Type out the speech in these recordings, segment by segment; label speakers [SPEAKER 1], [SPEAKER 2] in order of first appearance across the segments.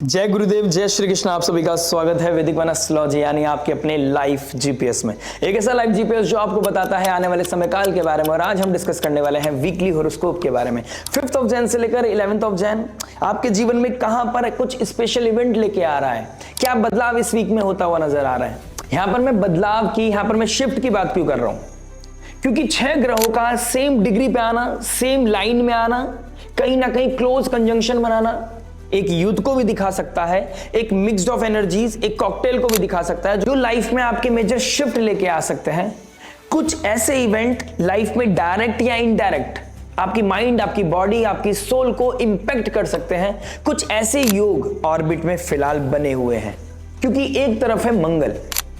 [SPEAKER 1] जय गुरुदेव, जय श्री कृष्ण। आप सभी का स्वागत है वैदिक वन एस्ट्रोलॉजी यानी आपके अपने लाइफ जीपीएस में। एक ऐसा लाइफ जीपीएस जो आपको बताता है आने वाले समय काल के बारे में। और आज हम डिस्कस करने वाले हैं वीकली होरोस्कोप के बारे में। 5th ऑफ जैन से लेकर 11th ऑफ जैन आपके जीवन में कहां पर कुछ स्पेशल इवेंट लेके आ रहा है, क्या बदलाव इस वीक में होता हुआ नजर आ रहा है। यहां पर मैं बदलाव की, यहां पर मैं शिफ्ट की बात क्यों कर रहा हूं, क्योंकि 6 ग्रहों का सेम डिग्री पे आना, सेम लाइन में आना, कहीं ना कहीं क्लोज कंजंक्शन बनाना एक युद्ध को भी दिखा सकता है, एक मिक्स्ड ऑफ एनर्जीज, एक कॉकटेल को भी दिखा सकता है जो लाइफ में आपके मेजर शिफ्ट लेके आ सकते हैं। कुछ ऐसे इवेंट लाइफ में डायरेक्ट या इनडायरेक्ट आपकी माइंड, आपकी बॉडी, आपकी सोल को इंपैक्ट कर सकते हैं। कुछ ऐसे योग ऑर्बिट में फिलहाल बने हुए हैं, क्योंकि एक तरफ है मंगल,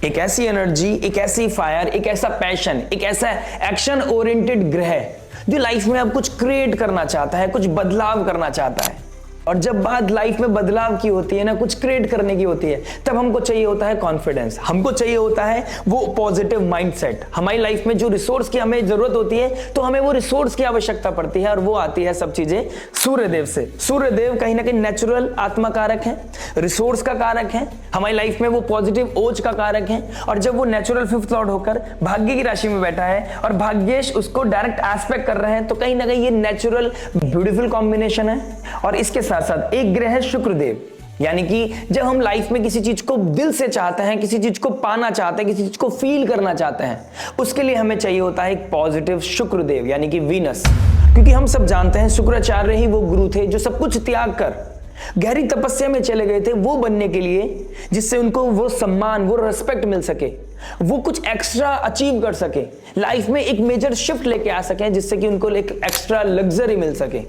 [SPEAKER 1] एक ऐसी एनर्जी, एक ऐसी फायर, एक ऐसा पैशन, एक ऐसा एक्शन ओरिएंटेड ग्रह जो लाइफ में अब कुछ क्रिएट करना चाहता है, कुछ बदलाव करना चाहता है। और जब बात लाइफ में बदलाव की होती है ना, कुछ क्रिएट करने की होती है, तब हमको चाहिए होता है कॉन्फिडेंस, हमको चाहिए होता है वो पॉजिटिव माइंडसेट। हमारी लाइफ में जो रिसोर्स की हमें जरूरत होती है, तो हमें वो रिसोर्स की आवश्यकता पड़ती है, और वो आती है सब चीजें सूर्यदेव से। सूर्यदेव कहीं ना कहीं नेचुरल आत्मा कारक है, रिसोर्स का कारक है, हमारी लाइफ में वो पॉजिटिव ओज का कारक है। और जब वो नेचुरल 5th लॉर्ड होकर भाग्य की राशि में बैठा है और भाग्येश उसको डायरेक्ट एस्पेक्ट कर रहे हैं, तो कहीं ना कहीं ये नेचुरल ब्यूटीफुल कॉम्बिनेशन है। और इसके साथ साथ एक ग्रह है शुक्रदेव, यानी कि जब हम लाइफ में किसी चीज को दिल से चाहते हैं, किसी चीज को पाना चाहते हैं, किसी चीज को फील करना चाहते हैं, उसके लिए हमें चाहिए होता है एक पॉजिटिव शुक्रदेव यानी कि वीनस। क्योंकि हम सब जानते हैं शुक्राचार्य ही वो गुरु थे जो सब कुछ त्याग कर गहरी तपस्या में चले गए थे वो बनने के लिए, जिससे उनको वो सम्मान, वो रिस्पेक्ट मिल सके, वो कुछ एक्स्ट्रा अचीव कर सके, लाइफ में एक मेजर शिफ्ट लेके आ सके, जिससे कि उनको एक एक्स्ट्रा लग्जरी मिल सके,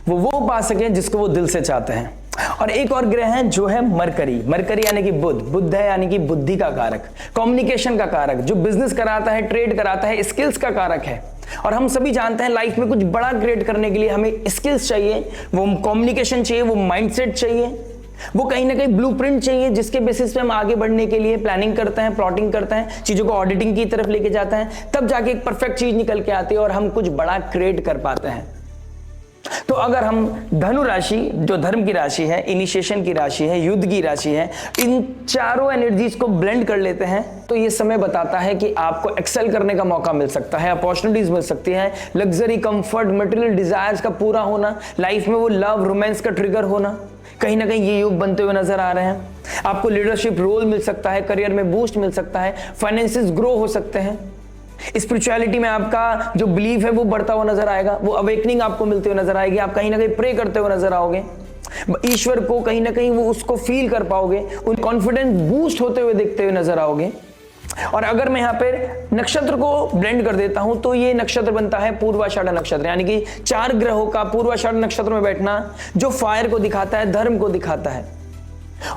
[SPEAKER 1] वो पा सके जिसको वो दिल से चाहते हैं। और एक और ग्रह है जो है मरकरी। मरकरी यानी कि बुध है, यानी कि बुद्धि का कारक, कम्युनिकेशन का कारक, जो बिजनेस कराता है, ट्रेड कराता है, स्किल्स का कारक है। और हम सभी जानते हैं लाइफ में कुछ बड़ा क्रिएट करने के लिए हमें स्किल्स चाहिए, वो कम्युनिकेशन चाहिए, वो माइंडसेट चाहिए, वो कहीं ना कहीं ब्लूप्रिंट चाहिए, जिसके बेसिस पे हम आगे बढ़ने के लिए प्लानिंग करते हैं, प्लॉटिंग करते हैं, चीजों को ऑडिटिंग की तरफ लेके जाते हैं, तब जाके एक परफेक्ट चीज निकल के आती है और हम कुछ बड़ा क्रिएट कर पाते हैं। तो अगर हम धनु राशि, जो धर्म की राशि है, इनिशिएशन की राशि है, युद्ध की राशि है, इन चारों एनर्जीज को ब्लेंड कर लेते हैं, तो ये समय बताता है कि आपको एक्सेल करने का मौका मिल सकता है, अपॉर्चुनिटीज मिल सकती है, लग्जरी, कंफर्ट, मटेरियल डिजायर्स का पूरा होना, लाइफ में वो लव, रोमांस का ट्रिगर होना, कहीं ना कहीं ये योग बनते हुए नजर आ रहे हैं। आपको लीडरशिप रोल मिल सकता है, करियर में बूस्ट मिल सकता है, फाइनेंसेस ग्रो हो सकते हैं, स्पिरिचुअलिटी में आपका जो बिलीफ है वो बढ़ता हुआ नजर आएगा, वो अवेकनिंग आपको मिलते हुए नजर आएगी, आप कहीं ना कहीं प्रे करते हुए नजर आओगे, ईश्वर को कहीं ना कहीं वो उसको फील कर पाओगे, उन कॉन्फिडेंस बूस्ट होते हुए देखते हुए नजर आओगे। और अगर मैं यहाँ पे नक्षत्र को ब्लेंड कर देता हूं, तो ये नक्षत्र बनता है पूर्वाषाढ़ नक्षत्र, यानी कि 4 ग्रहों का पूर्वाषाढ़ नक्षत्र में बैठना, जो फायर को दिखाता है, धर्म को दिखाता है।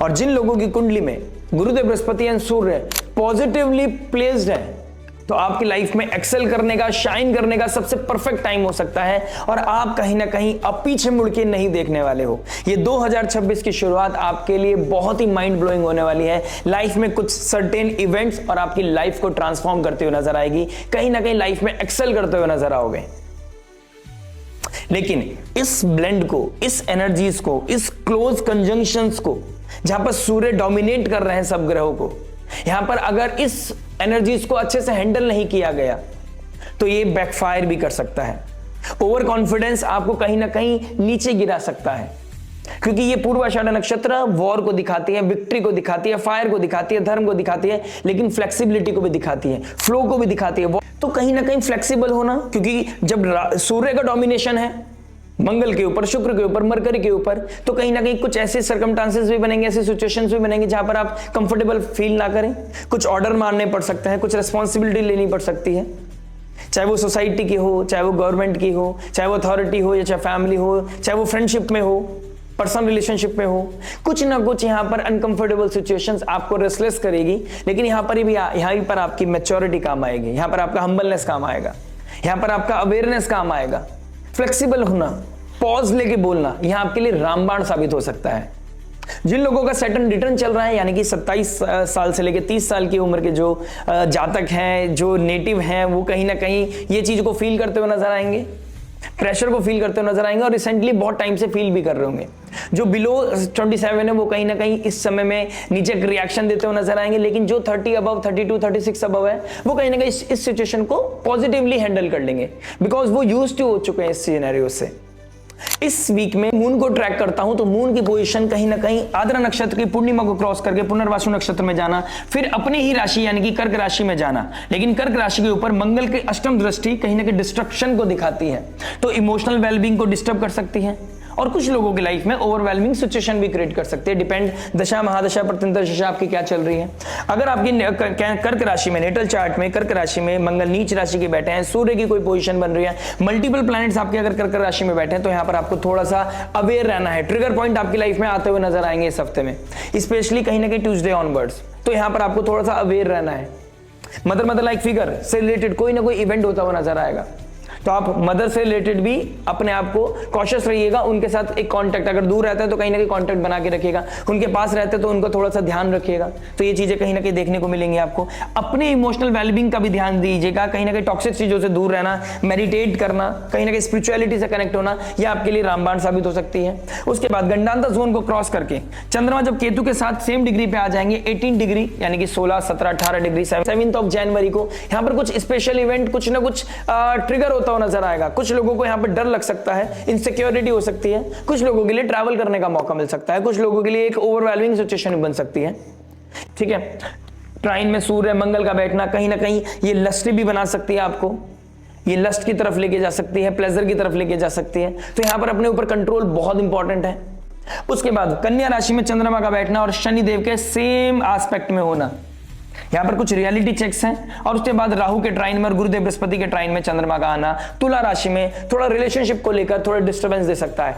[SPEAKER 1] और जिन लोगों की कुंडली में गुरुदेव, Brihaspati and Surya positively placed है, तो आपकी लाइफ में एक्सेल करने का, शाइन करने का सबसे परफेक्ट टाइम हो सकता है, और आप कहीं ना कहीं अब पीछे मुड़ के नहीं देखने वाले हो। ये 2026 की शुरुआत आपके लिए बहुत ही माइंड ब्लोइंग होने वाली है। लाइफ में कुछ सर्टेन इवेंट्स और आपकी लाइफ को ट्रांसफॉर्म करते हुए नजर आएगी, कहीं ना कहीं लाइफ में एक्सेल करते हुए नजर आओगे। लेकिन इस ब्लेंड को, इस एनर्जीज को, इस क्लोज कंजंक्शंस को, जहां पर सूर्य डोमिनेट कर रहे हैं सब ग्रहों को, यहां पर अगर इस एनर्जीज को अच्छे से हैंडल नहीं किया गया, तो ये बैकफायर भी कर सकता है। ओवर कॉन्फिडेंस आपको कहीं ना कहीं नीचे गिरा सकता है, क्योंकि ये पूर्वाषाढ़ नक्षत्र वॉर को दिखाती है, विक्ट्री को दिखाती है, फायर को दिखाती है, धर्म को दिखाती है, लेकिन फ्लेक्सिबिलिटी को भी दिखाती है, फ्लो को भी दिखाती है। तो कहीं ना कहीं फ्लेक्सिबल होना, क्योंकि जब सूर्य का डोमिनेशन है मंगल के ऊपर, शुक्र के ऊपर, मरकरी के ऊपर, तो कहीं ना कहीं कुछ ऐसे सर्कमस्टांसेस भी बनेंगे, ऐसे सिचुएशंस भी बनेंगे जहां पर आप कंफर्टेबल फील ना करें, कुछ ऑर्डर मानने पड़ सकते हैं, कुछ रिस्पॉन्सिबिलिटी लेनी पड़ सकती है, चाहे वो सोसाइटी की हो, चाहे वो गवर्नमेंट की हो, चाहे वो अथॉरिटी हो, या चाहे फैमिली हो, चाहे वो फ्रेंडशिप में हो, पर्सनल रिलेशनशिप में हो, कुछ ना कुछ यहाँ पर अनकंफर्टेबल सिचुएशंस आपको रेस्टलेस करेगी। लेकिन यहाँ पर आपकी मैच्योरिटी काम आएगी, यहाँ पर आपका हम्बलनेस काम आएगा, यहाँ पर आपका अवेयरनेस काम आएगा, फ्लेक्सिबल होना, पॉज लेके बोलना, यह आपके लिए रामबाण साबित हो सकता है। जिन लोगों का सैटर्न रिटर्न चल रहा है, यानी कि 27 साल से लेकर 30 साल की उम्र के जो जातक हैं, जो नेटिव हैं, वो कहीं ना कहीं ये चीज को फील करते हुए नजर आएंगे। प्रेशर को फील करते हुए नजर आएंगे और रिसेंटली बहुत टाइम से फील भी कर रहे होंगे। जो बिलो 27 है वो कहीं ना कहीं इस समय में नीचे रिएक्शन देते हुए नजर आएंगे, लेकिन जो 30 अबव, 32, 36 अबव है वो कहीं ना कहीं इस सिचुएशन को पॉजिटिवली हैंडल कर लेंगे, बिकॉज वो यूज्ड टू हो चुके हैं इस सिनेरियो से। इस वीक में मून को ट्रैक करता हूं तो मून की पोजीशन कहीं ना कहीं आद्रा नक्षत्र की पूर्णिमा को क्रॉस करके पुनर्वसु नक्षत्र में जाना, फिर अपनी ही राशि यानी कि कर्क राशि में जाना, लेकिन कर्क राशि के ऊपर मंगल की अष्टम दृष्टि कहीं ना कहीं डिस्ट्रक्शन को दिखाती है, तो इमोशनल वेलबींग को डिस्टर्ब कर सकती है और कुछ लोगों की लाइफ में ओवरवेलमिंग सिचुएशन भी क्रिएट कर सकते हैं। डिपेंड दशा महादशा प्रत्यंतर दशा आपकी क्या चल रही है। अगर आपकी कर्क राशि में, नेटल चार्ट में कर्क राशि में मंगल नीच राशि के बैठे हैं, सूर्य की कोई पोजीशन बन रही है, मल्टीपल प्लैनेट्स आपके अगर कर्क राशि में बैठे हैं, तो यहां पर आपको थोड़ा सा अवेयर रहना है। ट्रिगर पॉइंट आपकी लाइफ में आते हुए नजर आएंगे इस हफ्ते में, स्पेशली कहीं ना कहीं ट्यूसडे ऑनवर्ड्स, तो यहां पर आपको थोड़ा सा अवेयर रहना है। मदर लाइक फिगर से रिलेटेड कोई ना कोई इवेंट होता हुआ नजर आएगा, तो आप मदर से रिलेटेड भी अपने आप को कॉशियस रहिएगा। उनके साथ एक कांटेक्ट, अगर दूर रहता है तो कहीं ना कहीं कांटेक्ट बना के रखिएगा, उनके पास रहते हैं तो उनको थोड़ा सा ध्यान रखिएगा। तो ये चीजें कहीं ना कहीं देखने को मिलेंगी आपको। अपने इमोशनल वेलबींग का भी ध्यान दीजिएगा, कहीं ना कहीं टॉक्सिक चीजों से दूर रहना, मेडिटेट करना, कहीं ना कहीं स्पिरिचुअलिटी से कनेक्ट होना, यह आपके लिए रामबाण साबित हो सकती है। उसके बाद गंडांतर जोन को क्रॉस करके चंद्रमा जब केतु के साथ सेम डिग्री पे आ जाएंगे, 18 डिग्री यानी कि 16, 17, 18 डिग्री, 7 जनवरी को यहाँ पर कुछ स्पेशल इवेंट, कुछ ना कुछ ट्रिगर होता हुआ नजर आएगा। कुछ लोगों को यहां पर डर लग सकता है, इनसिक्योरिटी हो सकती है, कुछ लोगों के लिए ट्रैवल करने का मौका मिल सकता है, कुछ लोगों के लिए एक ओवरवेलमिंग सिचुएशन बन सकती है। ठीक है, ट्राइन में सूर्य मंगल का बैठना कहीं ना कहीं ये लस्ट भी बना सकती है आपको, ये लस्ट की तरफ लेके जा सकती है, प्लेजर की तरफ लेके जा सकती है। तो यहां पर अपने ऊपर कंट्रोल बहुत इंपॉर्टेंट है। उसके बाद कन्या राशि में चंद्रमा का बैठना और शनि देव के सेम एस्पेक्ट में होना, यहां पर कुछ रियलिटी चेक्स हैं। और उसके बाद राहु के ट्राइन में और गुरुदेव बृहस्पति के ट्राइन में चंद्रमा का आना तुला राशि में थोड़ा रिलेशनशिप को लेकर थोड़ा डिस्टर्बेंस दे सकता है।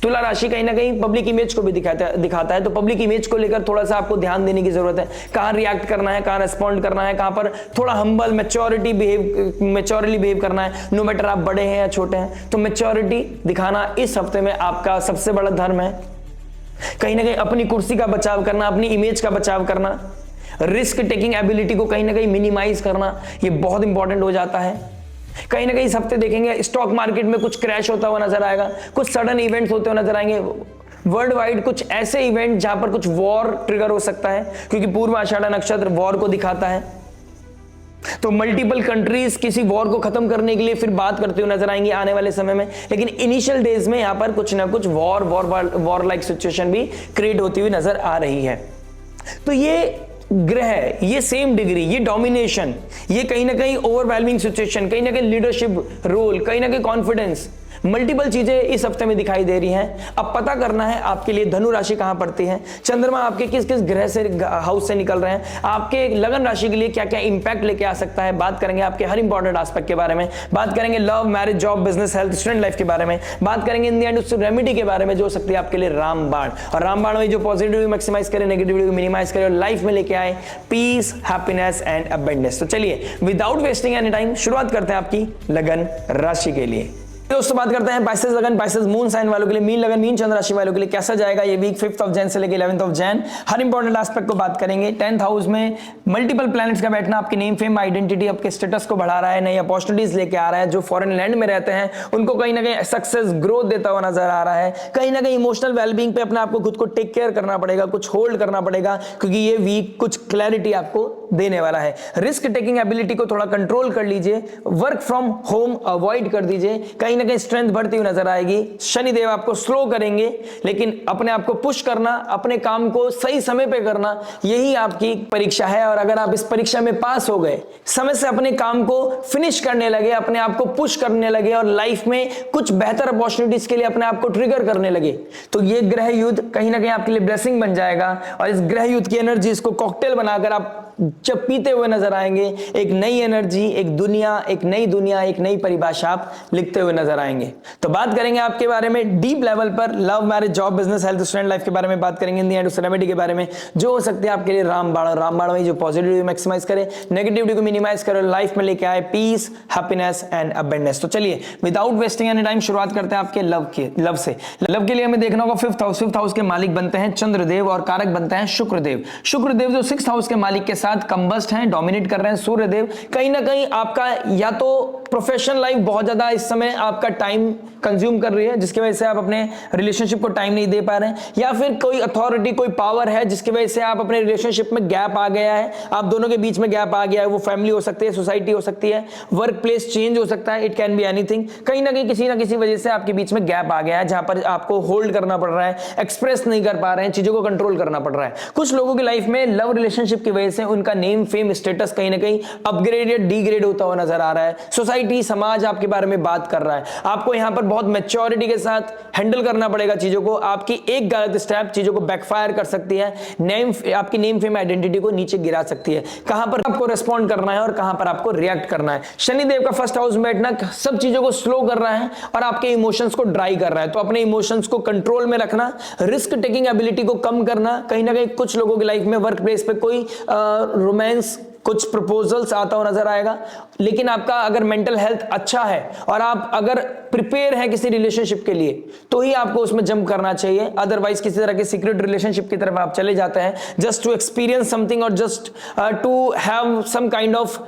[SPEAKER 1] तुला राशि कहीं ना कहीं पब्लिक इमेज को भी दिखाता है, तो पब्लिक इमेज को लेकर थोड़ा सा आपको ध्यान देने की जरूरत है। कहां रिएक्ट करना है, कहां रेस्पॉन्ड करना है, कहां पर थोड़ा हम्बल मैच्योरिटी मैच्योरली बिहेव करना है। नो मैटर आप बड़े हैं या छोटे हैं, तो मैच्योरिटी दिखाना इस हफ्ते में आपका सबसे बड़ा धर्म है। कहीं ना कहीं अपनी कुर्सी का बचाव करना, अपनी इमेज का बचाव करना, रिस्क टेकिंग एबिलिटी को कहीं ना कहीं मिनिमाइज करना, ये बहुत इंपॉर्टेंट हो जाता है। कहीं ना कहीं इस हफ्ते देखेंगे स्टॉक मार्केट में कुछ क्रैश होता हुआ नजर आएगा, कुछ सडन इवेंट्स होते हुए नजर आएंगे वर्ल्ड वाइड, कुछ ऐसे इवेंट जहां पर कुछ वॉर ट्रिगर हो सकता है, क्योंकि पूर्व आषाढ़ नक्षत्र वॉर को दिखाता है। तो मल्टीपल कंट्रीज किसी वॉर को खत्म करने के लिए फिर बात करते हुए नजर आएंगे आने वाले समय में, लेकिन इनिशियल डेज में यहां पर कुछ ना कुछ वॉर लाइक सिचुएशन भी क्रिएट होती हुई नजर आ रही है। तो ये ग्रह, ये सेम डिग्री, ये डोमिनेशन, ये कहीं ना कहीं ओवरवेलमिंग सिचुएशन, कहीं ना कहीं लीडरशिप रोल, कहीं ना कहीं कॉन्फिडेंस, मल्टीपल चीजें इस हफ्ते में दिखाई दे रही हैं। अब पता करना है आपके लिए धनु राशि कहां पड़ती है, चंद्रमा आपके किस किस ग्रह से हाउस से निकल रहे हैं, आपके लगन राशि के लिए क्या क्या इंपैक्ट लेके आ सकता है। बात करेंगे आपके हर इंपॉर्टेंट एस्पेक्ट के बारे में, बात करेंगे love, marriage, job, business, health, student life के बारे में, बात करेंगे इन द एंड उस रेमेडी के बारे में जो हो सकती है आपके लिए रामबाण। और रामबाण में जो पॉजिटिविटी मैक्सिमाइज करे, नेगेटिविटी को मिनिमाइज करे और लाइफ में लेके आए पीस, हैप्पीनेस एंड अबंडेंस। तो चलिए विदाउट वेस्टिंग एनी टाइम शुरुआत करते हैं आपकी लगन राशि के लिए। दोस्तों बात करते हैं पाइसेस लगन, पाइसेस मून साइन वालों के लिए, मीन लगन, मीन चंद्र राशि वालों के लिए कैसा जाएगा ये वीक 5 जैन से लेकर 11 जैन। हर इंपॉर्टेंट एस्पेक्ट को बात करेंगे। 10th हाउस में मल्टीपल प्लैनेट्स का बैठना आपकी नेम, फेम, आइडेंटिटी, आपके स्टेटस को बढ़ा रहा है, नई अपॉर्चुनिटीज लेके आ रहा है। जो फॉरेन लैंड में रहते हैं उनको कहीं ना कहीं सक्सेस, ग्रोथ देता हुआ नजर आ रहा है। कहीं ना कहीं इमोशनल वेलबींग पे अपने आपको खुद को टेक केयर करना पड़ेगा, कुछ होल्ड करना पड़ेगा, क्योंकि ये वीक कुछ क्लैरिटी आपको देने वाला है। रिस्क टेकिंग एबिलिटी को थोड़ा कंट्रोल कर लीजिए, वर्क फ्रॉम होम अवॉइड कर दीजिए, कहीं ना कहीं स्ट्रेंथ बढ़ती नजर आएगी। शनिदेव आपको स्लो करेंगे, लेकिन अपने आप को पुश करना, अपने काम को सही समय पे करना, यही आपकी परीक्षा है। और अगर आप इस परीक्षा में पास हो गए, समय से अपने काम को फिनिश करने लगे, अपने आप को पुश करने लगे और लाइफ में कुछ बेहतर अपॉर्चुनिटीज के लिए अपने आप को ट्रिगर करने लगे, तो ये ग्रह युद्ध कहीं ना कहीं आपके लिए ब्लेसिंग बन जाएगा। और इस ग्रह युद्ध की एनर्जी, इसको कॉकटेल बनाकर आप जब पीते हुए नजर आएंगे, एक नई एनर्जी, एक दुनिया, एक नई परिभाषा आप लिखते हुए नजर आएंगे। तो बात करेंगे आपके बारे में डीप लेवल पर, love, marriage, job, business, health, student life के बारे में बात करेंगे, इन द एंड उस रेमेडी के बारे में जो हो सकती है आपके लिए रामबाण में जो पॉजिटिविटी मैक्सिमाइज करे, नेगेटिविटी को मिनिमाइज करे, लाइफ में लेके आए पीस, हैप्पीनेस एंड अबंडेंस। तो चलिए विदाउट वेस्टिंग एनी टाइम शुरुआत करते हैं आपके लव से। लव के लिए हमें देखना होगा 5th हाउस के मालिक बनते हैं चंद्रदेव और कारक बनते हैं शुक्रदेव। शुक्रदेव जो 6th हाउस के मालिक के साथ साथ कंबस्ट हैं, डोमिनेट कर रहे हैं सूर्यदेव। कहीं ना कहीं आपका या तो प्रोफेशनल लाइफ बहुत ज्यादा इस समय आपका टाइम कंज्यूम कर रही है, जिसकी वजह से आप अपने रिलेशनशिप को टाइम नहीं दे पा रहे हैं, या फिर कोई अथॉरिटी, कोई पावर है जिसकी वजह से आप अपने रिलेशनशिप में गैप आ गया है, आप दोनों के बीच में गैप आ गया है। वो फैमिली हो सकती है, सोसाइटी हो सकती है, वर्क प्लेस चेंज हो सकता है, इट कैन बी एनीथिंग। कहीं ना किसी वजह से आपके बीच में गैप आ गया है, जहां पर आपको होल्ड करना पड़ रहा है, एक्सप्रेस नहीं कर पा रहे हैं, चीजों को कंट्रोल करना पड़ रहा है। कुछ लोगों की लाइफ में लव रिलेशनशिप की वजह से उनका नेम फेम स्टेटस कहीं ना कहीं अपग्रेड या डीग्रेड होता हुआ नजर आ रहा है। सोसाइटी, समाज आपके बारे में बात कर रहा है। आपको यहां पर बहुत मैच्योरिटी के साथ हैंडल करना पड़ेगा चीजों को। आपकी एक गलत स्टेप चीजों को बैकफायर कर सकती है, आपकी नेम फेम आइडेंटिटी को नीचे गिरा सकती है। कहां पर आपको रिस्पॉन्ड करना है और कहां पर आपको रिएक्ट करना है। शनिदेव का फर्स्ट हाउस में बैठना सब चीजों को स्लो कर रहा है और आपके इमोशंस को ड्राई कर रहा है। तो अपने इमोशंस को कंट्रोल में रखना, रिस्क टेकिंग एबिलिटी को कम करना। कहीं ना कहीं कुछ लोगों की लाइफ में वर्क प्लेस पे कोई रोमांस, कुछ प्रपोजल्स आता हुआ नजर आएगा। लेकिन आपका अगर मेंटल हेल्थ अच्छा है और आप अगर प्रिपेयर है किसी रिलेशनशिप के लिए, तो ही आपको उसमें जंप करना चाहिए। अदरवाइज किसी तरह के सीक्रेट रिलेशनशिप की तरफ आप चले जाते हैं जस्ट टू एक्सपीरियंस समथिंग और just to have some kind of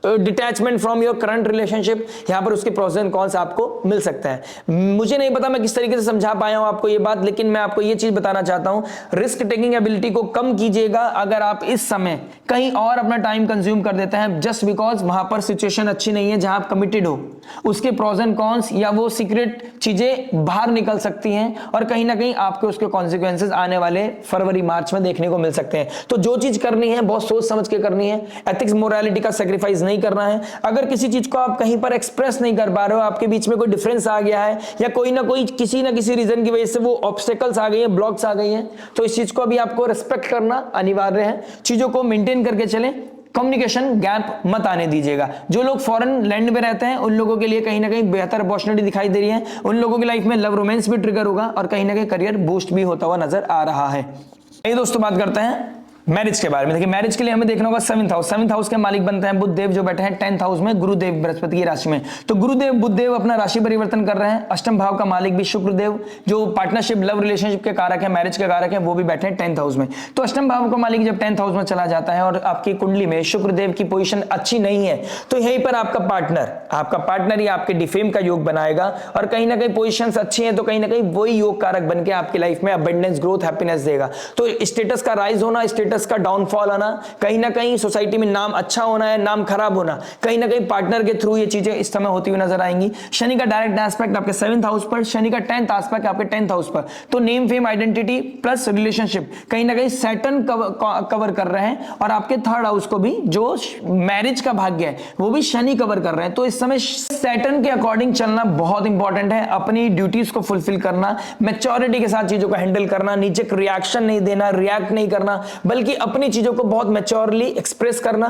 [SPEAKER 1] detachment from your current relationship. यहां पर उसके प्रोस एंड कॉन्स आपको मिल सकते हैं। मुझे नहीं पता मैं किस तरीके से समझा पाया हूं आपको ये बात, लेकिन मैं आपको ये चीज बताना चाहता हूं, रिस्क टेकिंग एबिलिटी को कम कीजिएगा अगर आप इस समय कहीं और अपना टाइम कंज्यूम कर देते हैं जस्ट बिकॉज वहां पर सिचुएशन अच्छी नहीं है जहां आप कमिटेड हो। उसके प्रोस एंड कॉन्स या वो सीक्रेट चीजें बाहर निकल सकती हैं और कहीं ना कहीं आपको उसके कॉन्सिक्वेंसेज आने वाले फरवरी मार्च में देखने को मिल सकते हैं। तो जो चीज करनी है बहुत सोच समझ के करनी है, एथिक्स मोरालिटी का सेक्रीफाइस नहीं करना है। अगर किसी चीज को आप कहीं पर एक्सप्रेस नहीं कर पा रहे हो, आपके बीच में कोई डिफरेंस आ गया है या कोई ना कोई किसी ना किसी रीजन की वजह से वो ऑब्स्टेकल्स आ गई हैं, ब्लॉक्स आ गई हैं, तो इस चीज को अभी आपको रिस्पेक्ट करना अनिवार्य है। चीजों को मेंटेन करके चलें, कम्युनिकेशन गैप मत आने दीजिएगा। जो लोग फॉरेन लैंड में रहते हैं उन लोगों के लिए कहीं ना कहीं बेहतर अपॉर्चुनिटी दिखाई दे रही है। उन लोगों की लाइफ में लव रोमांस भी ट्रिगर होगा और कहीं ना कहीं करियर बूस्ट भी होता हुआ नजर आ रहा है। ये दोस्तों बात करते हैं मैरिज के बारे में। देखिए मैरिज के लिए हमें देखना होगा सेवंथ हाउस के मालिक बनते हैं बुधदेव, जो बैठे हैं 10th हाउस में गुरुदेव बृहस्पति की राशि में। तो गुरुदेव बुधदेव अपना राशि परिवर्तन कर रहे हैं। अष्टम भाव का मालिक भी शुक्रदेव, जो पार्टनरशिप लव रिलेशनशिप के कारक है, मैरिज के कारक है, वो भी बैठे हैं 10th हाउस में। तो अष्टम भाव का मालिक जब 10th हाउस में चला जाता है और आपकी कुंडली में शुक्रदेव की पोजीशन अच्छी नहीं है, तो यहीं पर आपका पार्टनर ही आपके डिफेम का योग बनाएगा और कहीं ना कहीं पोजीशन अच्छी है तो कहीं ना कहीं वही योग कारक बन के आपकी लाइफ में अबंडेंस, ग्रोथ, हैप्पीनेस देगा। तो स्टेटस का राइज होना, स्टेटस का डाउनफॉल, कहीं ना कहीं सोसाइटी में नाम अच्छा होना है, नाम खराब होना, कहीं ना कहीं पार्टनर के थ्रू ये चीजें इस समय होती हुई नजर आएंगी। शनि का डायरेक्ट एस्पेक्ट आपके 7th हाउस पर, शनि का 10th एस्पेक्ट आपके 10th हाउस पर। तो name fame identity plus relationship कहीं ना कहीं सैटर्न कवर कर रहे हैं और आपके 3rd हाउस को भी, जो मैरिज का भाग्य है, वो भी शनि कवर कर रहे हैं। तो इस समय सैटर्न के अकॉर्डिंग चलना बहुत इंपॉर्टेंट है। अपनी ड्यूटीज को फुलफिल करना, मैच्योरिटी के साथ चीजों को हैंडल करना, नीचे रिएक्शन नहीं देना, रिएक्ट नहीं करना, बल्कि अपनी चीजों को बहुत मैच्योरली एक्सप्रेस करना,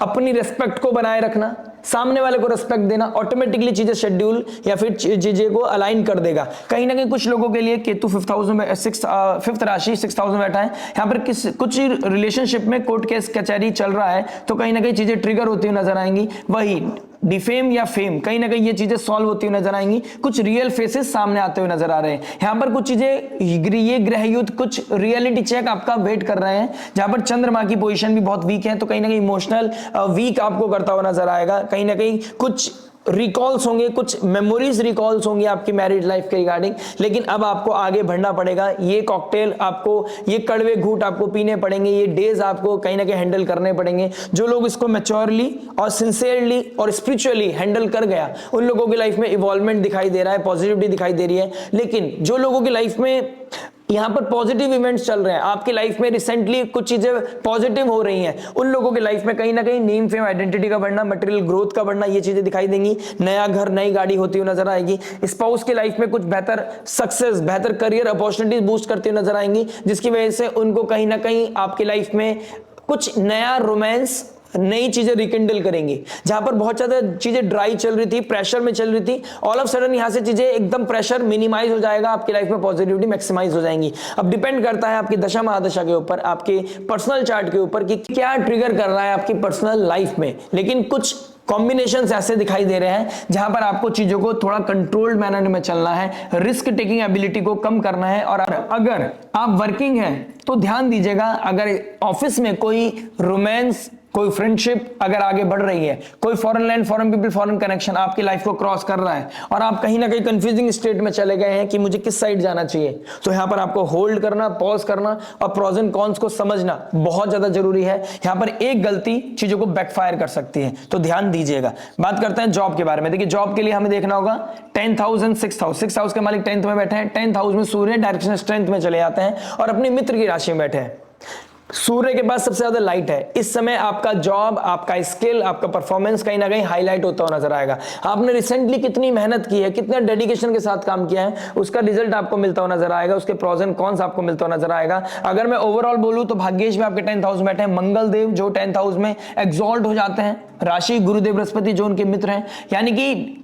[SPEAKER 1] अपनी रिस्पेक्ट को बनाए रखना, सामने वाले को रिस्पेक्ट देना, ऑटोमेटिकली चीजें शेड्यूल या फिर चीजें को अलाइन कर देगा। कहीं ना कहीं कुछ लोगों के लिए केतु 5th हाउस में, 5th राशि 6th हाउस में बैठा है। यहां पर कुछ रिलेशनशिप में कोर्ट केस कचहरी चल रहा है तो कहीं ना कहीं चीजें ट्रिगर होती हुई नजर आएंगी। वही डिफेम या फेम, कहीं ना कहीं ये चीजें सॉल्व होती हुई नजर आएंगी। कुछ रियल फेसेस सामने आते हुए नजर आ रहे हैं। यहां पर कुछ चीजें, ये ग्रह युद्ध, कुछ रियलिटी चेक आपका वेट कर रहे हैं, जहां पर चंद्रमा की पोजीशन भी बहुत वीक है, तो कहीं ना कहीं इमोशनल वीक आपको करता हुआ नजर आएगा। कहीं ना कहीं कुछ रिकॉल्स होंगे, कुछ मेमोरीज रिकॉल्स होंगी आपकी मैरिड लाइफ के रिगार्डिंग। लेकिन अब आपको आगे बढ़ना पड़ेगा। ये कॉकटेल आपको, ये कड़वे घूंट आपको पीने पड़ेंगे, ये डेज आपको कहीं ना कहीं हैंडल करने पड़ेंगे। जो लोग इसको मैच्योरली और सिंसियरली और स्पिरिचुअली हैंडल कर गया, उन लोगों की लाइफ में इवॉल्वमेंट दिखाई दे रहा है, पॉजिटिविटी दिखाई दे रही है। लेकिन जो लोगों की लाइफ में यहां पर पॉजिटिव इवेंट्स चल रहे हैं, आपकी लाइफ में रिसेंटली कुछ चीजें पॉजिटिव हो रही हैं, उन लोगों की लाइफ में कहीं ना कहीं नेम फेम आइडेंटिटी का बढ़ना, मटेरियल ग्रोथ का बढ़ना, ये चीजें दिखाई देंगी। नया घर, नई गाड़ी होती हुई नजर आएगी। स्पाउस की लाइफ में कुछ बेहतर सक्सेस, बेहतर करियर अपॉर्चुनिटीज बूस्ट करती हुई नजर आएंगी, जिसकी वजह से उनको कहीं ना कहीं आपकी लाइफ में कुछ नया रोमांस, नई चीजें रिकिंडल करेंगी। जहां पर बहुत ज्यादा चीजें ड्राई चल रही थी, प्रेशर में चल रही थी, ऑल ऑफ सडन यहां से चीजें एकदम प्रेशर मिनिमाइज हो जाएगा, आपकी लाइफ में पॉजिटिविटी मैक्सिमाइज हो जाएंगी। अब डिपेंड करता है आपकी दशा महादशा के ऊपर, आपके पर्सनल चार्ट के ऊपर कि क्या ट्रिगर कर रहा है आपकी पर्सनल लाइफ में। लेकिन कुछ कॉम्बिनेशंस ऐसे दिखाई दे रहे हैं जहां पर आपको चीजों को थोड़ा कंट्रोल्ड मैनर में चलना है, रिस्क टेकिंग एबिलिटी को कम करना है। और अगर आप वर्किंग हैं तो ध्यान दीजिएगा, अगर ऑफिस में कोई रोमांस, कोई फ्रेंडशिप अगर आगे बढ़ रही है, कोई foreign land, foreign people, foreign connection आपकी लाइफ को क्रॉस कर रहा है और आप कहीं ना कहीं कंफ्यूजिंग स्टेट में चले गए हैं कि मुझे किस साइड जाना चाहिए, तो यहां पर आपको होल्ड करना, पॉज करना और प्रोज एंड कॉन्स को समझना बहुत ज्यादा जरूरी है। यहां पर एक गलती चीजों को बैकफायर कर सकती है, तो ध्यान दीजिएगा। बात करते हैं जॉब के बारे में। देखिए जॉब के लिए हमें देखना होगा 10th house and 6th house. 6th house के मालिक 10th में बैठे हैं, 10th हाउस में सूर्य डायरेक्शन स्ट्रेंथ में चले जाते हैं और अपने मित्र की राशि में बैठे हैं। सूर्य के पास सबसे ज्यादा लाइट है। इस समय आपका जॉब, आपका स्किल, आपका परफॉर्मेंस कहीं ना कहीं हाईलाइट होता हुआ नजर आएगा। आपने रिसेंटली कितनी मेहनत की है, कितना डेडिकेशन के साथ काम किया है, उसका रिजल्ट आपको मिलता हुआ नजर आएगा, उसके प्रोज एंड कॉन्स आपको मिलता हुआ नजर आएगा। अगर मैं ओवरऑल बोलूं तो भाग्येश में आपके 10th हाउस में बैठे हैं मंगल देव, जो 10th हाउस में एग्जॉल्ट हो जाते हैं। राशि गुरुदेव बृहस्पति जो उनके मित्र हैं, यानी कि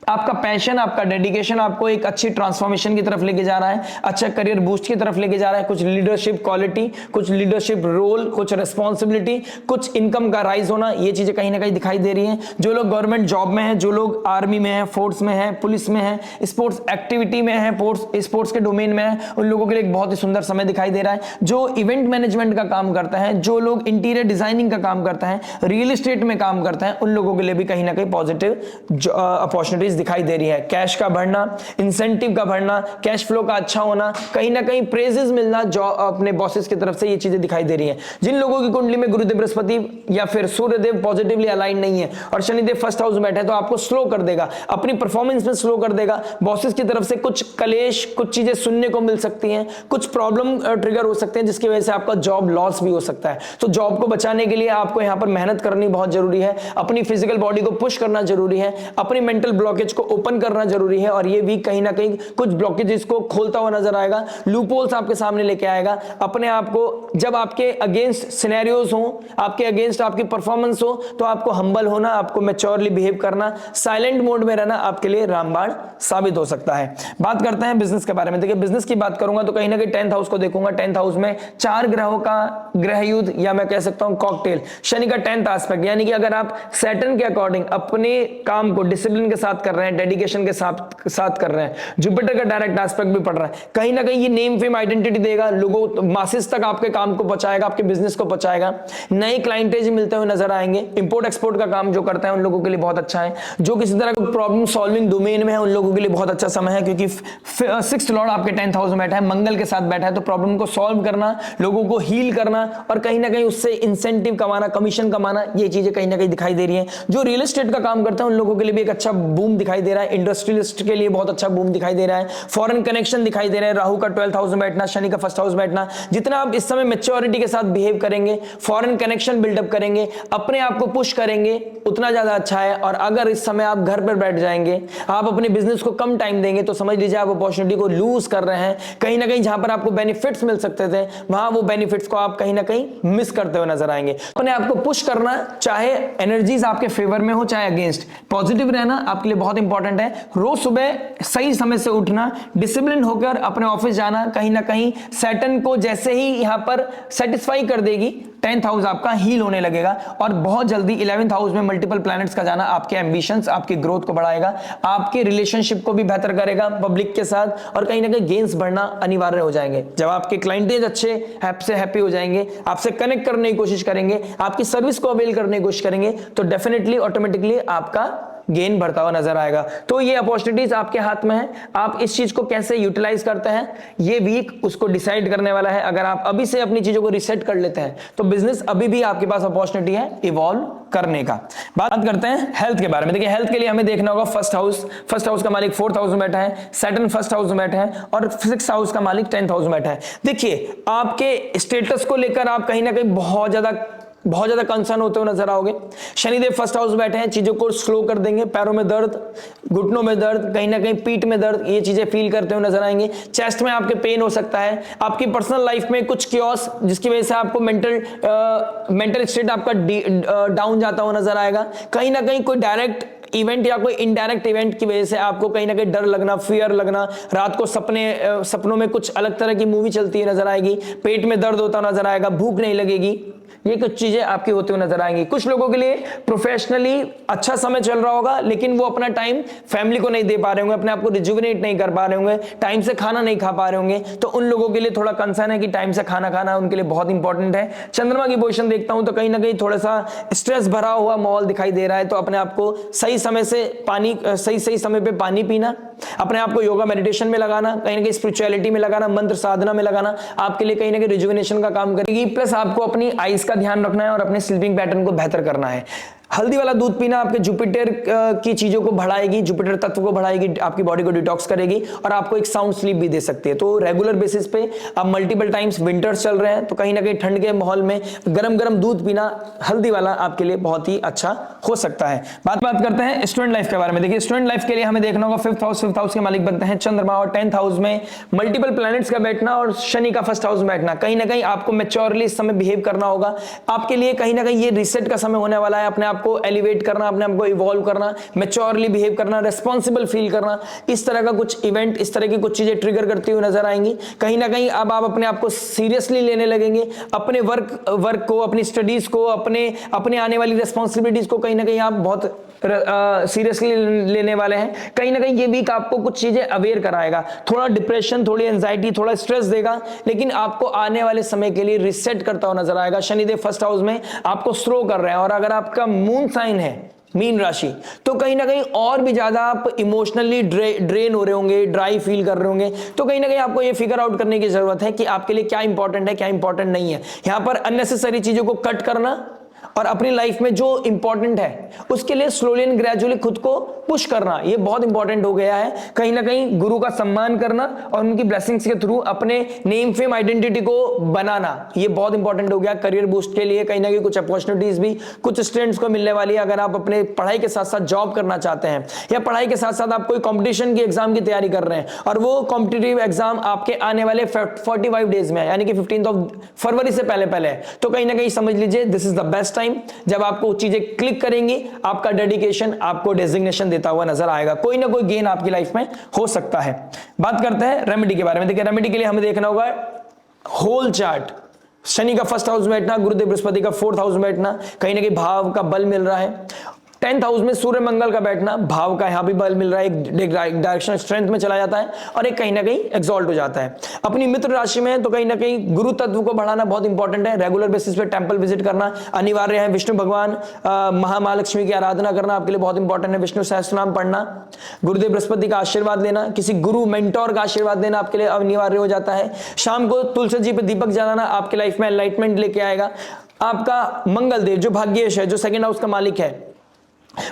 [SPEAKER 1] आपका पैशन, आपका डेडिकेशन आपको एक अच्छी ट्रांसफॉर्मेशन की तरफ लेके जा रहा है, अच्छा करियर बूस्ट की तरफ लेके जा रहा है। कुछ लीडरशिप क्वालिटी, कुछ लीडरशिप रोल, कुछ रिस्पॉन्सिबिलिटी, कुछ इनकम का राइज होना, ये चीजें कहीं ना कहीं दिखाई दे रही हैं। जो लोग गवर्नमेंट जॉब में हैं, जो लोग आर्मी में हैं, फोर्स में हैं, पुलिस में हैं, स्पोर्ट्स एक्टिविटी में हैं, स्पोर्ट्स के डोमेन में हैं, उन लोगों के लिए एक बहुत ही सुंदर समय दिखाई दे रहा है। जो इवेंट मैनेजमेंट का काम करता है, जो लोग इंटीरियर डिजाइनिंग का काम करता है, रियल एस्टेट में काम करता है, उन लोगों के लिए भी कहीं ना कहीं पॉजिटिव अपॉर्चुनिटीज दिखाई दे रही है। कैश का बढ़ना, इंसेंटिव का बढ़ना, कैश फ्लो का अच्छा होना, कहीं ना कहीं प्रेजेस मिलना जो अपने बॉसेस की तरफ से, ये चीजें दिखाई दे रही हैं। जिन लोगों की कुंडली में गुरुदेव बृहस्पति या फिर सूर्यदेव पॉजिटिवली अलाइन नहीं है और शनिदेव फर्स्ट हाउस में बैठे तो आपको स्लो कर देगा, अपनी परफॉर्मेंस में स्लो कर देगा। बॉसेस की तरफ से कुछ कलेश, कुछ चीजें सुनने को मिल सकती हैं, कुछ प्रॉब्लम ट्रिगर हो सकते हैं जिसकी वजह से आपका जॉब लॉस भी हो सकता है। तो जॉब को बचाने के लिए आपको यहां पर मेहनत करनी बहुत जरूरी है, अपनी फिजिकल बॉडी को पुश करना जरूरी है, अपनी मेंटल ब्लॉकेज को ओपन करना जरूरी है और ये वीक कहीं ना कहीं कुछ ब्लॉकेजेस को खोलता हुआ नजर आएगा, लूपहोल्स आपके सामने लेके आएगा। अपने आप को जब आपके अगेंस्ट सिनेरियोज हो, आपके अगेंस्ट आपकी परफॉर्मेंस हो, तो आपको हम्बल होना, आपको मैच्योरली बिहेव करना, साइलेंट मोड में रहना आपके लिए रामबाण साबित हो सकता है। बात करते हैं बिजनेस के बारे में। देखिए बिजनेस की बात करूंगा तो कहीं ना कहीं 10th हाउस को देखूंगा। 10th हाउस में 4 ग्रहों का ग्रह युद्ध या मैं कह सकता हूं कॉकटेल, शनि का 10th एस्पेक्ट, यानी कि अगर आप सैटर्न के अकॉर्डिंग अपने काम को डिसिप्लिन के साथ कर रहे हैं, डेडिकेशन के साथ कर रहे हैं, जुपिटर का डायरेक्ट एस्पेक्ट भी पड़ रहा है, कहीं ना कहीं ये नेम फेम आइडेंटिटी देगा, लोगों मासेस तक आपके काम को पहुंचाएगा, आपके बिजनेस को पहुंचाएगा। नए क्लाइंटेज मिलते हुए नजर आएंगे। इंपोर्ट एक्सपोर्ट का काम जो करता है उन लोगों के लिए बहुत अच्छा है। जो किसी तरह का प्रॉब्लम सॉल्विंग डोमेन में है उन लोगों के लिए बहुत अच्छा समय है, क्योंकि 6th लॉर्ड आपके 10th हाउस में बैठा है, मंगल के साथ बैठा है, तो प्रॉब्लम को सॉल्व करना, लोगों को हील करना और कहीं ना कहीं उससे इंसेंटिव कमाना, कमीशन कमाना, ये चीजें कहीं ना कहीं दिखाई दे रही है। जो रियल एस्टेट का काम करता है उन लोगों के लिए भी एक अच्छा बूम दिखाई दे रहा है। इंडस्ट्रियलिस्ट के लिए बहुत अच्छा बूम दिखाई दे रहा है। फॉरेन कनेक्शन दिखाई दे रहा है। राहु का 12th हाउस में बैठना, शनि का 1st हाउस में बैठना, जितना आप इस समय मैच्योरिटी के साथ बिहेव करेंगे, फॉरेन कनेक्शन बिल्डअप करेंगे, अपने आप को पुश करेंगे, उतना ज्यादा अच्छा है। और अगर इस समय आप घर पर बैठ जाएंगे, आप अपने बिजनेस को कम टाइम देंगे, तो समझ लीजिए आप अपॉर्चुनिटी को लूज कर रहे हैं। कहीं ना कहीं जहां पर आपको बेनिफिट्स मिल सकते थे, वहां वो बेनिफिट्स को आप कहीं ना कहीं मिस करते हुए नजर आएंगे। अपने आप को पुश करना, चाहे एनर्जीज आपके फेवर में हो चाहे अगेंस्ट, पॉजिटिव रहना आपके लिए बहुत इंपॉर्टेंट है। रोज सुबह सही समय से उठना, डिसिप्लिन होकर अपने ऑफिस जाना, कहीं ना कहीं सैटर्न को जैसे ही यहां पर सेटिस्फाई कर देगी, 10th हाउस आपका हील होने लगेगा और बहुत जल्दी 11th हाउस में मल्टीपल प्लैनेट्स का जाना आपके एम्बिशंस, आपकी ग्रोथ को बढ़ाएगा, आपके रिलेशनशिप को भी बेहतर करेगा पब्लिक के साथ, और कहीं ना कहीं गेन्स बढ़ना अनिवार्य हो जाएंगे। जब आपके क्लाइंटेज अच्छे से हैप्पी हो जाएंगे, आपसे कनेक्ट करने की कोशिश करेंगे, आपकी सर्विस को अवेल करने की कोशिश करेंगे, तो डेफिनेटली ऑटोमेटिकली आपका गेन बढ़ता हुआ नजर आएगा। तो ये अपॉर्चुनिटीज आपके हाथ में है, आप इस चीज को कैसे यूटिलाइज करते हैं ये वीक उसको डिसाइड करने वाला है। अगर आप अभी से अपनी चीजों को रिसेट कर लेते हैं तो बिजनेस अभी भी आपके पास अपॉर्चुनिटी है इवॉल्व करने का। बात करते हैं हेल्थ के बारे में। देखिए हेल्थ के लिए हमें देखना होगा फर्स्ट हाउस का मालिक 4th हाउस में बैठा है, सैटर्न 1st हाउस में बैठा है और 6th हाउस का मालिक 10th हाउस में बैठा है। देखिए आपके स्टेटस को लेकर आप कहीं ना कहीं बहुत ज्यादा कंसर्न होते हुए नजर आओगे। शनिदेव 1st हाउस बैठे हैं, चीजों को स्लो कर देंगे, पैरों में दर्द, घुटनों में दर्द, कहीं ना कहीं पीठ में दर्द, ये चीजें फील करते हुए नजर आएंगे। चेस्ट में आपके पेन हो सकता है। आपकी पर्सनल लाइफ में कुछ क्योस जिसकी वजह से आपको मेंटल स्टेट आपका डाउन जाता हुआ नजर आएगा। कहीं ना कहीं कोई डायरेक्ट इवेंट या कोई इनडायरेक्ट इवेंट की वजह से आपको कहीं ना कहीं डर लगना, फियर लगना, रात को सपनों में कुछ अलग तरह की मूवी चलती है नजर आएगी, पेट में दर्द होता नजर आएगा, भूख नहीं लगेगी, ये कुछ चीजें आपकी होते हुए नजर आएंगी। कुछ लोगों के लिए प्रोफेशनली अच्छा समय चल रहा होगा, लेकिन वो अपना टाइम फैमिली को नहीं दे पा रहे होंगे, अपने आप को रिजुविनेट नहीं कर पा रहे होंगे, टाइम से खाना नहीं खा पा रहे होंगे। तो उन लोगों के लिए थोड़ा कंसर्न है कि टाइम से खाना खाना उनके लिए बहुत इंपॉर्टेंट है। चंद्रमा की पोजीशन देखता हूं तो कहीं ना कहीं थोड़ा सा स्ट्रेस भरा हुआ माहौल दिखाई दे रहा है। तो अपने आप को सही समय से सही समय पे पानी पीना, अपने आप को योगा मेडिटेशन में लगाना, कहीं ना कहीं स्पिरिचुअलिटी में लगाना, मंत्र साधना में लगाना आपके लिए कहीं ना कहीं रिजुविनेशन का काम करेगी। प्लस आपको अपनी आइज का ध्यान रखना है और अपने स्लीपिंग पैटर्न को बेहतर करना है। हल्दी वाला दूध पीना आपके जुपिटर की चीजों को बढ़ाएगी, जुपिटर तत्व को बढ़ाएगी, आपकी बॉडी को डिटॉक्स करेगी और आपको एक साउंड स्लीप भी दे सकती है। तो रेगुलर बेसिस पे अब मल्टीपल टाइम्स विंटर्स चल रहे हैं तो कहीं ना कहीं ठंड के माहौल में गरम गरम दूध पीना हल्दी वाला आपके लिए बहुत ही अच्छा हो सकता है। बात करते हैं स्टूडेंट लाइफ के बारे में। देखिए स्टूडेंट लाइफ के लिए हमें देखना होगा फिफ्थ हाउस के मालिक बनते हैं चंद्रमा और 10th हाउस में मल्टीपल प्लैनेट्स का बैठना और शनि का फर्स्ट हाउस में बैठना। कहीं ना कहीं आपको मैच्योरली इस समय बिहेव करना होगा। आपके लिए कहीं ना कहीं ये रिसेट का समय होने वाला है, अपने आप को एलिवेट करना, अपने आप को इवॉल्व करना, मैच्योरली बिहेव करना, रिस्पॉन्सिबल फील करना। इस तरह का कुछ इवेंट, इस तरह की कुछ चीजें ट्रिगर करती हुई नजर आएंगी। कहीं ना कहीं अब आप अपने आप को सीरियसली लेने लगेंगे, अपने वर्क को, अपनी स्टडीज को, अपने आने वाली रिस्पॉन्सिबिलिटीज को कहीं ना कहीं आप बहुत सीरियसली लेने वाले हैं। कहीं ना कहीं ये वीक आपको कुछ चीजें अवेयर कराएगा, थोड़ा डिप्रेशन, थोड़ी एंजाइटी, थोड़ा स्ट्रेस देगा, लेकिन आपको आने वाले समय के लिए रिसेट करता हुआ नजर आएगा। शनिदेव फर्स्ट हाउस में आपको स्लो कर रहे हैं और अगर आपका मून साइन है मीन राशि तो कहीं ना कहीं और भी ज्यादा आप इमोशनली ड्रेन हो रहे होंगे, ड्राई फील कर रहे होंगे। तो कहीं ना कहीं आपको ये फिगर आउट करने की जरूरत है कि आपके लिए क्या इंपॉर्टेंट है, क्या इंपॉर्टेंट नहीं है। यहां पर अननेसेसरी चीजों को कट करना और अपनी लाइफ में जो इंपॉर्टेंट है उसके लिए स्लोली एंड ग्रेजुअली खुद को पुश करना, ये बहुत इंपॉर्टेंट हो गया है। कहीं ना कहीं गुरु का सम्मान करना और उनकी ब्लेसिंग्स के थ्रू अपने नेम फेम आइडेंटिटी को बनाना, ये बहुत इंपॉर्टेंट हो गया करियर बूस्ट के लिए। कहीं ना कहीं कुछ अपॉर्चुनिटीज भी कुछ स्टूडेंट्स को मिलने वाली है। अगर आप अपने पढ़ाई के साथ साथ जॉब करना चाहते हैं या पढ़ाई के साथ साथ आप कोई कॉम्पिटिशन की एग्जाम की तैयारी कर रहे हैं और वो कॉम्पिटिटिव एग्जाम आपके आने वाले 45 डेज में है, यानी कि 15 फरवरी से पहले तो कहीं ना कहीं समझ लीजिए this is the best time जब आपको चीजें क्लिक करेंगी। आपका डेडिकेशन आपको डेजिग्नेशन देता हुआ नजर आएगा, कोई ना कोई गेन आपकी लाइफ में हो सकता है। बात करते हैं रेमेडी के बारे में। देखिए रेमेडी के लिए हमें देखना होगा होल चार्ट। शनि का फर्स्ट हाउस में बैठना, गुरुदेव बृहस्पति का 4th हाउस में बैठना, कहीं ना कहीं भाव का बल मिल रहा है। 10th हाउस में सूर्य मंगल का बैठना, भाव का यहां भी बल मिल रहा है, एक डायरेक्शन स्ट्रेंथ में चला जाता है और एक कहीं ना कहीं एक्सॉल्ट हो जाता है। अपनी मित्र राशि में तो कहीं ना कहीं गुरु तत्व को बढ़ाना बहुत इंपॉर्टेंट है। रेगुलर बेसिस पे टेंपल विजिट करना अनिवार्य है। विष्णु भगवान महालक्ष्मी की आराधना करना आपके लिए बहुत इंपॉर्टेंट है। विष्णु सहस्त्रनाम पढ़ना, गुरुदेव बृहस्पति का आशीर्वाद लेना, किसी गुरु मेंटोर का आशीर्वाद लेना आपके लिए अनिवार्य हो जाता है। शाम को तुलसी जी पे दीपक जलाना आपके लाइफ में एनलाइटमेंट लेके आएगा। आपका मंगल देव जो भाग्येश है, जो 2nd हाउस का मालिक है,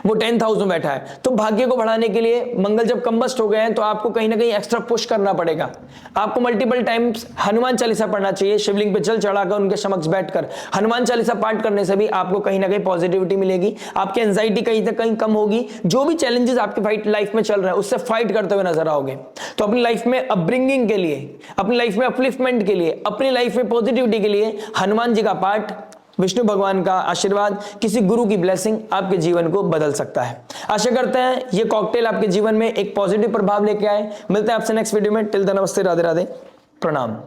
[SPEAKER 1] वो 10th हाउस में बैठा है। तो भाग्य को बढ़ाने के लिए मंगल जब कंबस्ट हो गए हैं तो आपको कहीं ना कहीं एक्स्ट्रा पुश करना पड़ेगा। आपको मल्टीपल टाइम्स हनुमान चालीसा पढ़ना चाहिए, शिवलिंग पे जल चढ़ाकर उनके समक्ष बैठकर हनुमान चालीसा पाठ करने से भी आपको कहीं ना कहीं पॉजिटिविटी मिलेगी, आपकी एंजाइटी कहीं ना कहीं कम होगी। जो भी चैलेंजेस आपकी लाइफ में चल रहे हैं उससे फाइट करते हुए नजर आओगे। तो अपनी लाइफ में अपब्रिंगिंग के लिए, अपनी लाइफ में अपलिफ्टमेंट के लिए, अपनी लाइफ में पॉजिटिविटी के लिए हनुमान जी का पाठ, विष्णु भगवान का आशीर्वाद, किसी गुरु की ब्लेसिंग आपके जीवन को बदल सकता है। आशा करते हैं ये कॉकटेल आपके जीवन में एक पॉजिटिव प्रभाव लेके आए। मिलते हैं आपसे नेक्स्ट वीडियो में। टिल देन नमस्ते, राधे राधे, प्रणाम।